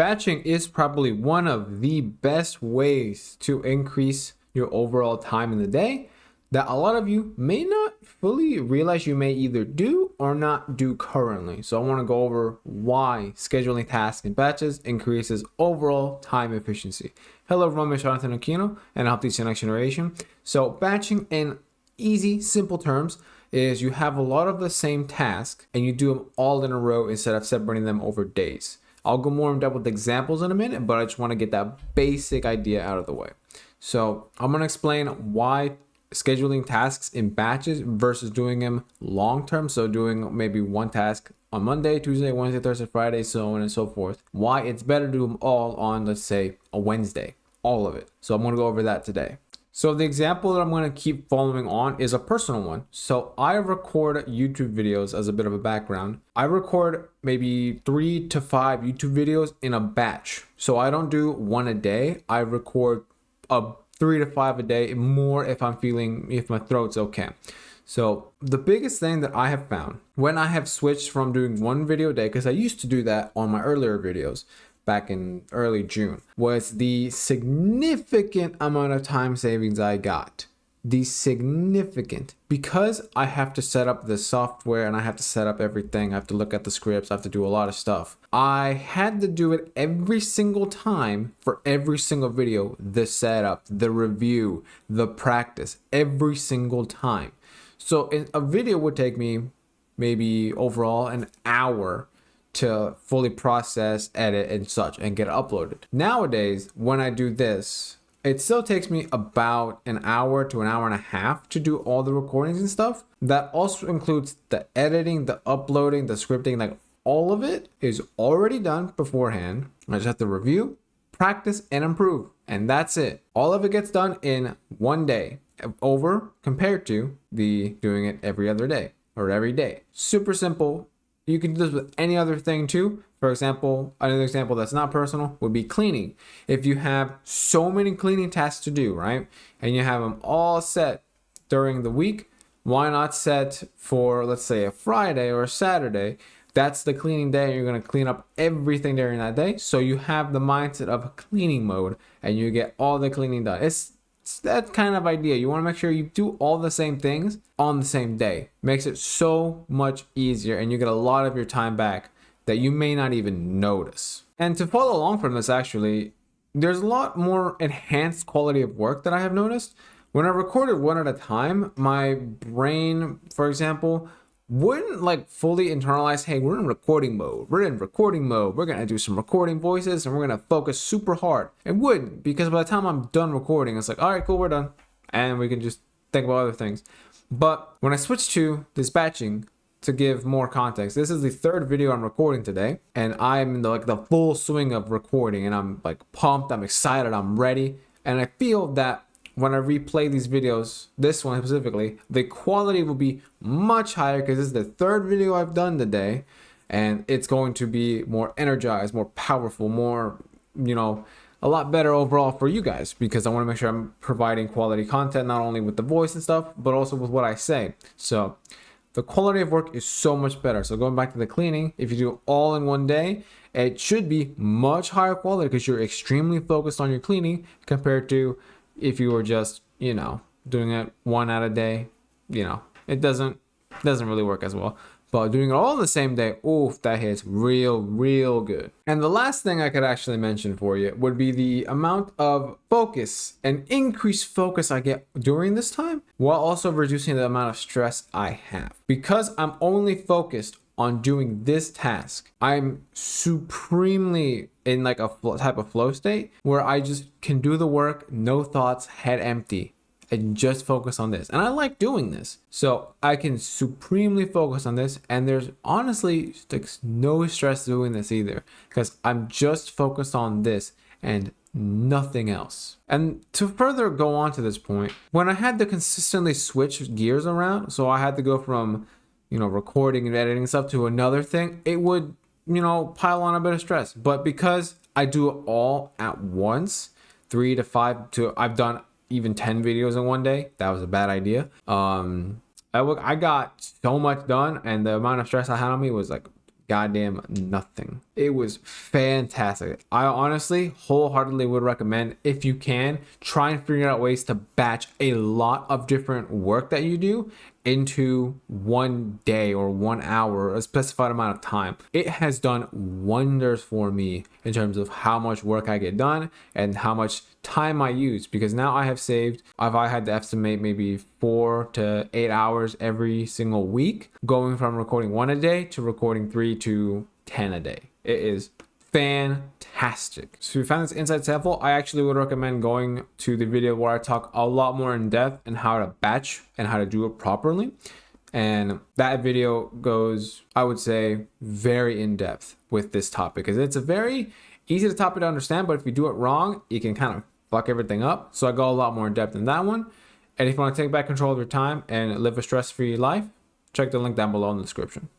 batching is probably one of the best ways to increase your overall time in the day that a lot of you may not fully realize you may either do or not do currently. So I want to go over why scheduling tasks in batches increases overall time efficiency. Hello everyone, I'm Jonathan Aquino and I help teach the next generation. So batching in easy, simple terms is you have a lot of the same task and you do them all in a row instead of separating them over days. I'll go more in depth with examples in a minute, but I just want to get that basic idea out of the way. So I'm going to explain why scheduling tasks in batches versus doing them long term. So doing maybe one task on Monday, Tuesday, Wednesday, Thursday, Friday, so on and so forth. Why it's better to do them all on, let's say, a Wednesday, all of it. So I'm going to go over that today. So the example that I'm going to keep following on is a personal one. So I record YouTube videos as a bit of a background. I record maybe 3 to 5 YouTube videos in a batch. So I don't do one a day. I record 3 to 5 a day, more if my throat's okay. So the biggest thing that I have found when I have switched from doing one video a day, because I used to do that on my earlier videos back in early June, was the significant amount of time savings I got. Because I have to set up the software and I have to set up everything. I have to look at the scripts. I have to do a lot of stuff. I had to do it every single time for every single video, the setup, the review, the practice, every single time. So a video would take me maybe overall an hour to fully process, edit, and such, and get it uploaded. Nowadays, when I do this, it still takes me about an hour to an hour and a half to do all the recordings and stuff. That also includes the editing, the uploading, the scripting, like all of it is already done beforehand. I just have to review, practice, and improve. And that's it. All of it gets done in one day over compared to the doing it every other day or every day. Super simple. You can do this with any other thing too. For example, another example that's not personal would be cleaning. If you have so many cleaning tasks to do, right? And you have them all set during the week, why not set for, let's say, a Friday or a Saturday? That's the cleaning day. You're going to clean up everything during that day. So you have the mindset of cleaning mode and you get all the cleaning done. It's that kind of idea. You want to make sure you do all the same things on the same day. Makes it so much easier and you get a lot of your time back that you may not even notice. And to follow along from this, actually, there's a lot more enhanced quality of work that I have noticed. When I recorded one at a time, my brain, for example, wouldn't like fully internalize, hey, we're in recording mode. We're going to do some recording voices and we're going to focus super hard. It wouldn't, because by the time I'm done recording, it's like, all right, cool, we're done. And we can just think about other things. But when I switched to this batching, to give more context, this is the third video I'm recording today, and I'm in the full swing of recording, and I'm like pumped, I'm excited, I'm ready. And I feel that when I replay these videos, this one specifically, the quality will be much higher because this is the third video I've done today, and it's going to be more energized, more powerful, more, a lot better overall for you guys, because I want to make sure I'm providing quality content, not only with the voice and stuff, but also with what I say. So the quality of work is so much better. So going back to the cleaning, if you do it all in one day, it should be much higher quality because you're extremely focused on your cleaning compared to if you were just, doing it one out a day. It doesn't really work as well. But doing it all in the same day, oof, that hits real good. And the last thing I could actually mention for you would be the amount of focus and increased focus I get during this time, while also reducing the amount of stress I have. Because I'm only focused on doing this task, I'm supremely in like a type of flow state where I just can do the work, no thoughts, head empty, and just focus on this. And I like doing this. So I can supremely focus on this. And there's honestly like no stress doing this either, because I'm just focused on this and nothing else. And to further go on to this point, when I had to consistently switch gears around, so I had to go from, recording and editing stuff to another thing, it would, pile on a bit of stress. But because I do it all at once, 3 to 5 to I've done even 10 videos in one day. That was a bad idea. I got so much done, and the amount of stress I had on me was like goddamn nothing. It was fantastic. I honestly wholeheartedly would recommend, if you can, try and figure out ways to batch a lot of different work that you do into one day or 1 hour, a specified amount of time. It has done wonders for me in terms of how much work I get done and how much time I use, because now I have saved, if I had to estimate, maybe 4 to 8 hours every single week, going from recording 1 a day to recording 3 to 10 a day. It is fantastic. So if you found this insights helpful, I actually would recommend going to the video where I talk a lot more in depth and how to batch and how to do it properly. And that video goes, I would say, very in depth with this topic, because it's a very easy topic to understand, but if you do it wrong, you can kind of fuck everything up. So I go a lot more in depth in that one. And if you want to take back control of your time and live a stress-free life, check the link down below in the description.